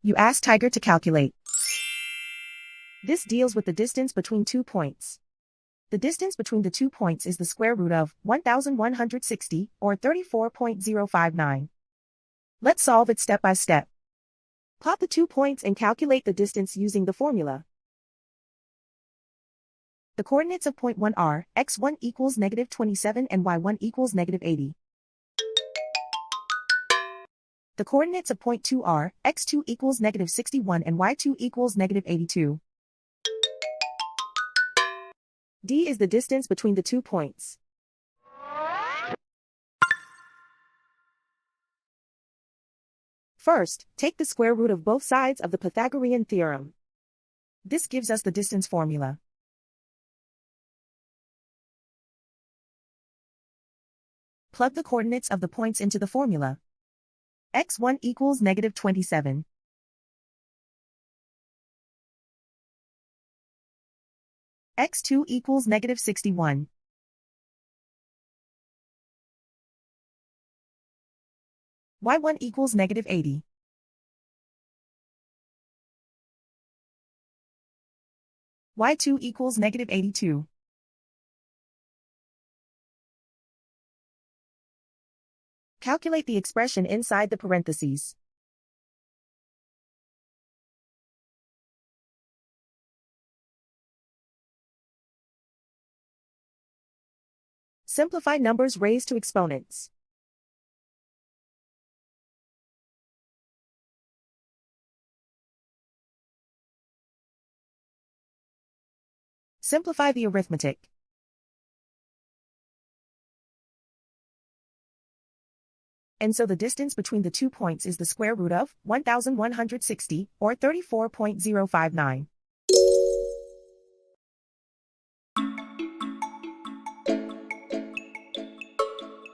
You ask Tiger to calculate. This deals with the distance between 2 points. The distance between the 2 points is the square root of 1160, or 34.059. Let's solve it step by step. Plot the 2 points and calculate the distance using the formula. The coordinates of point 1 are x1 equals negative 27 and y1 equals negative 80. The coordinates of point 2 are x2 equals negative 61 and y2 equals negative 82. D is the distance between the 2 points. First, take the square root of both sides of the Pythagorean theorem. This gives us the distance formula. Plug the coordinates of the points into the formula. x1 equals negative 27. x2 equals negative 61. y1 equals negative 80. y2 equals negative 82. Calculate the expression inside the parentheses. Simplify numbers raised to exponents. Simplify the arithmetic. And so the distance between the 2 points is the square root of 1160, or 34.059.